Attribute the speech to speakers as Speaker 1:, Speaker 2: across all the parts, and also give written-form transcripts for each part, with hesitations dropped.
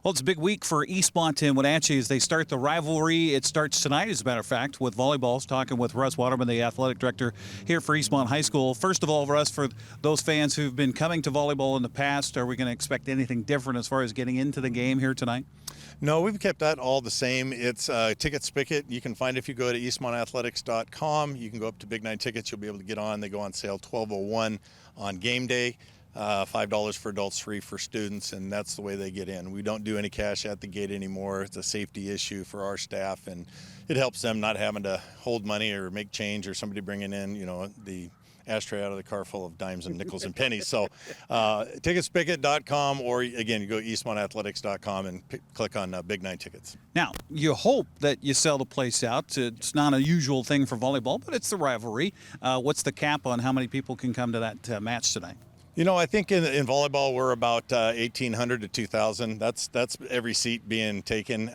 Speaker 1: Well, it's a big week for Eastmont and Wenatchee as they start the rivalry. It starts tonight, as a matter of fact, with volleyballs. Talking with Russ Waterman, the athletic director here for Eastmont High School. First of all, Russ, for those fans who've been coming to volleyball in the past, are we going to expect anything different as far as getting into the game here tonight?
Speaker 2: No, we've kept that all the same. It's Ticket Spigot. You can find it if you go to eastmontathletics.com. You can go up to Big Nine Tickets. You'll be able to get on. They go on sale 12/01 on game day. $5 for adults, free for students, and that's the way they get in. We don't do any cash at the gate anymore. It's a safety issue for our staff, and it helps them not having to hold money or make change or somebody bringing in, the ashtray out of the car full of dimes and nickels and pennies. So ticketspigot.com, or again, you go to eastmontathletics.com and click on Big Nine Tickets.
Speaker 1: Now, you hope that you sell the place out. It's not a usual thing for volleyball, but it's the rivalry. What's the cap on how many people can come to that match tonight?
Speaker 2: I think in volleyball we're about 1,800 to 2,000. That's every seat being taken.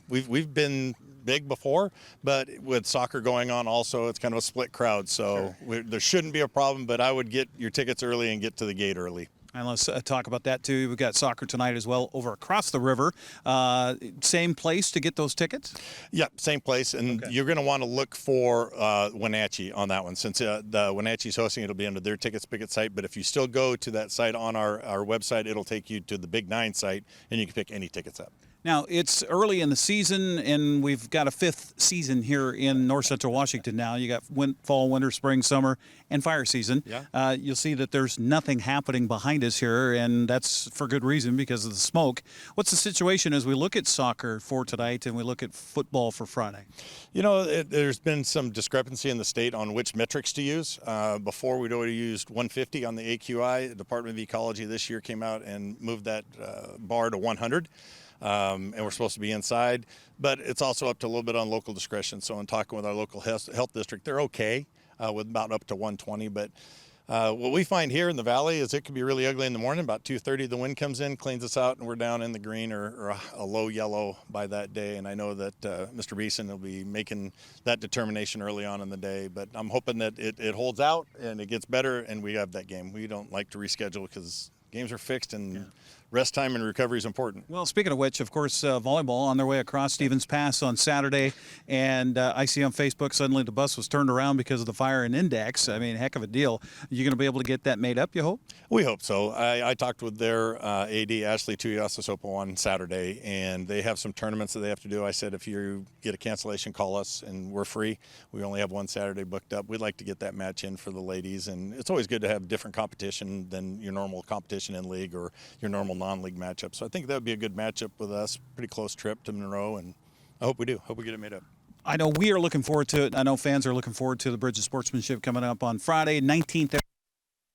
Speaker 2: We've been big before, but with soccer going on also, it's kind of a split crowd. So
Speaker 1: Sure.
Speaker 2: there shouldn't be a problem, but I would get your tickets early and get to the gate early.
Speaker 1: And let's talk about that too. We've got soccer tonight as well over across the river. Same place to get those tickets?
Speaker 2: Yeah, same place. And
Speaker 1: Okay.
Speaker 2: you're going to want to look for Wenatchee on that one. Since the Wenatchee's hosting, it'll be under their Ticket Spigot site. But if you still go to that site on our website, it'll take you to the Big Nine site, and you can pick any tickets up.
Speaker 1: Now, it's early in the season, and we've got a fifth season here in North Central Washington now. You got fall, winter, spring, summer, and fire season.
Speaker 2: Yeah.
Speaker 1: You'll see that there's nothing happening behind us here, and that's for good reason because of the smoke. What's the situation as we look at soccer for tonight and we look at football for Friday?
Speaker 2: There's been some discrepancy in the state on which metrics to use. Before, we'd already used 150 on the AQI. The Department of Ecology this year came out and moved that bar to 100. And we're supposed to be inside, but it's also up to a little bit on local discretion. So in talking with our local health district, they're okay with about up to 120. But what we find here in the valley is it can be really ugly in the morning. About 2:30, the wind comes in, cleans us out, and we're down in the green or a low yellow by that day. And I know that Mr. Beeson will be making that determination early on in the day. But I'm hoping that it holds out and it gets better and we have that game. We don't like to reschedule because games are fixed and rest time and recovery is important.
Speaker 1: Well, speaking of which, of course, volleyball on their way across Stevens Pass on Saturday, and I see on Facebook suddenly the bus was turned around because of the fire in Index. I mean, heck of a deal. You going to be able to get that made up, you hope?
Speaker 2: We hope so. I talked with their AD, Ashley Tuiasosopo, on Saturday, and they have some tournaments that they have to do. I said, if you get a cancellation, call us, and we're free. We only have one Saturday booked up. We'd like to get that match in for the ladies, and it's always good to have different competition than your normal competition in league or your normal non-league matchup. So I think that would be a good matchup with us. Pretty close trip to Monroe, and I hope we do. Hope we get it made up.
Speaker 1: I know we are looking forward to it. I know fans are looking forward to the Bridge of Sportsmanship coming up on Friday, 19th.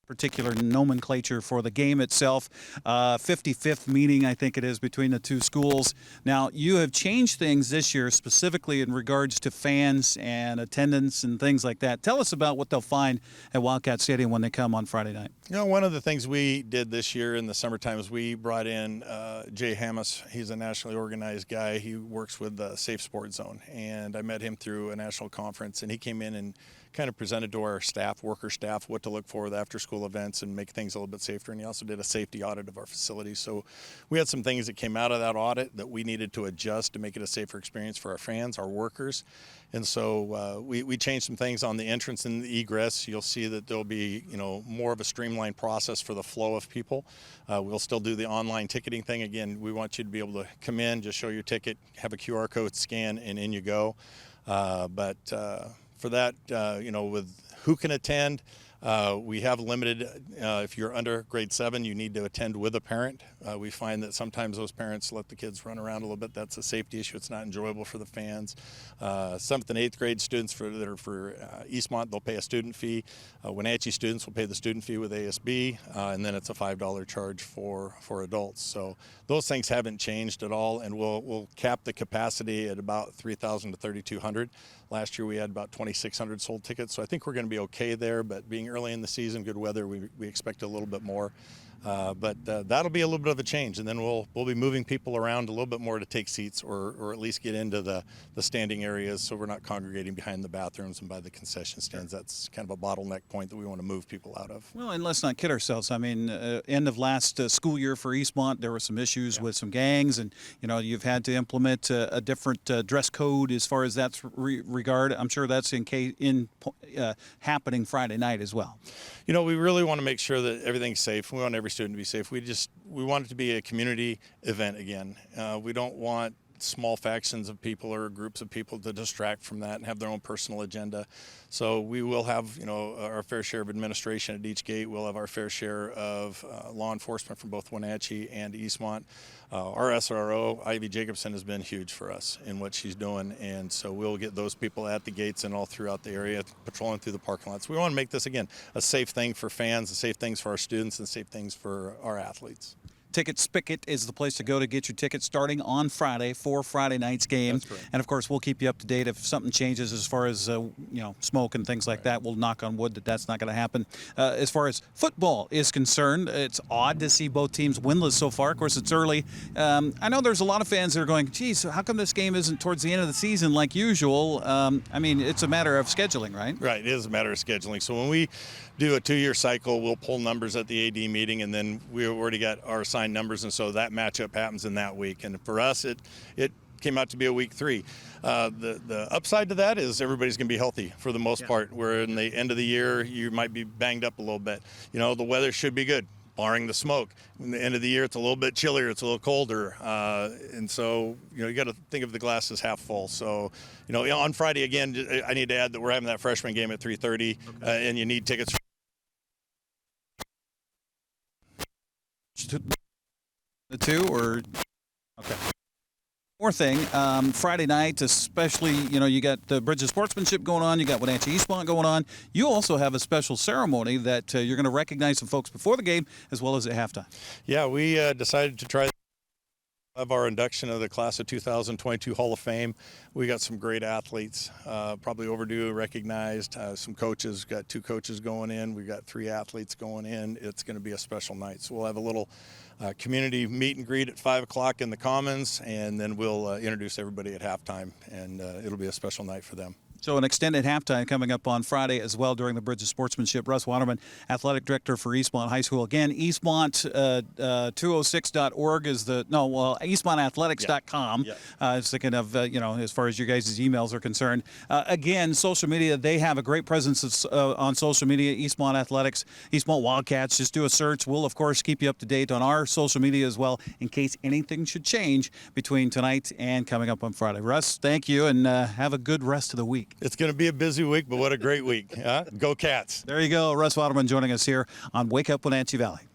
Speaker 1: Particular nomenclature for the game itself. 55th meeting, I think it is, between the two schools. Now, you have changed things this year specifically in regards to fans and attendance and things like that. Tell us about what they'll find at Wildcat Stadium when they come on Friday night.
Speaker 2: One of the things we did this year in the summertime is we brought in Jay Hammis. He's a nationally organized guy. He works with the Safe Sport Zone, and I met him through a national conference, and he came in and kind of presented to our staff, worker staff, what to look for with after-school events and make things a little bit safer. And he also did a safety audit of our facility. So we had some things that came out of that audit that we needed to adjust to make it a safer experience for our fans, our workers. And so we changed some things on the entrance and the egress. You'll see that there'll be, more of a streamlined process for the flow of people. We'll still do the online ticketing thing. Again, we want you to be able to come in, just show your ticket, have a QR code scan, and in you go. For that, with who can attend, we have limited, if you're under grade 7, you need to attend with a parent. We find that sometimes those parents let the kids run around a little bit. That's a safety issue. It's not enjoyable for the fans. 7th and 8th grade students that are for Eastmont, they'll pay a student fee. Wenatchee students will pay the student fee with ASB, and then it's a $5 charge for adults. So those things haven't changed at all, and we'll cap the capacity at about 3,000 to 3,200. Last year we had about 2,600 sold tickets, so I think we're going to be okay there, but being early in the season, good weather, we expect a little bit more. But that'll be a little bit of a change, and then we'll be moving people around a little bit more to take seats or at least get into the standing areas, so we're not congregating behind the bathrooms and by the concession stands. That's kind of a bottleneck point that we want to move people out of.
Speaker 1: Well, and let's not kid ourselves. I mean, end of last school year for Eastmont, there were some issues with some gangs, and you've had to implement a different dress code as far as that's regard. I'm sure that's happening Friday night as well.
Speaker 2: We really want to make sure that everything's safe. We want every student to be safe. We want it to be a community event again. We don't want small factions of people or groups of people to distract from that and have their own personal agenda. So we will have, our fair share of administration at each gate. We'll have our fair share of law enforcement from both Wenatchee and Eastmont. Our SRO, Ivy Jacobson, has been huge for us in what she's doing, and so we'll get those people at the gates and all throughout the area, patrolling through the parking lots. We want to make this, again, a safe thing for fans, a safe things for our students, and safe things for our athletes.
Speaker 1: Ticket Spigot is the place to go to get your tickets starting on Friday for Friday night's game.
Speaker 2: That's correct.
Speaker 1: And of course, we'll keep you up to date if something changes as far as smoke and things like that. We'll knock on wood that that's not going to happen. As far as football is concerned, it's odd to see both teams winless so far. Of course, it's early. I know there's a lot of fans that are going, geez, how come this game isn't towards the end of the season like usual? I mean, it's a matter of scheduling, right?
Speaker 2: Right, it is a matter of scheduling. So when we do a 2-year cycle, we'll pull numbers at the AD meeting, and then we already got our assigned numbers, and so that matchup happens in that week. And for us, it came out to be a week 3. The upside to that is everybody's going to be healthy for the most part. Where in the end of the year, you might be banged up a little bit. The weather should be good, barring the smoke. In the end of the year, it's a little bit chillier, it's a little colder, and so you got to think of the glass as half full. So on Friday again, I need to add that we're having that freshman game at 3:30, and you need tickets.
Speaker 1: The two, or okay. More thing, Friday night, especially, you got the Bridge of Sportsmanship going on, you got Wenatchee Eastmont going on. You also have a special ceremony that you're going to recognize some folks before the game as well as at halftime.
Speaker 2: Yeah, we decided to try of our induction of the class of 2022 Hall of Fame. We got some great athletes, probably overdue, recognized. Some coaches, got 2 coaches going in. We've got 3 athletes going in. It's going to be a special night. So we'll have a little community meet and greet at 5 o'clock in the Commons, and then we'll introduce everybody at halftime, and it'll be a special night for them.
Speaker 1: So an extended halftime coming up on Friday as well during the Bridge of Sportsmanship. Russ Waterman, Athletic Director for Eastmont High School. Again, Eastmont206.org is EastmontAthletics.com.
Speaker 2: Yeah.
Speaker 1: I was thinking of, as far as your guys' emails are concerned. Again, social media, they have a great presence on social media. Eastmont Athletics, Eastmont Wildcats. Just do a search. We'll, of course, keep you up to date on our social media as well in case anything should change between tonight and coming up on Friday. Russ, thank you, and have a good rest of the week.
Speaker 2: It's going to be a busy week, but what a great week. Huh? Go Cats.
Speaker 1: There you go. Russ Waterman joining us here on Wake Up Wenatchee Valley.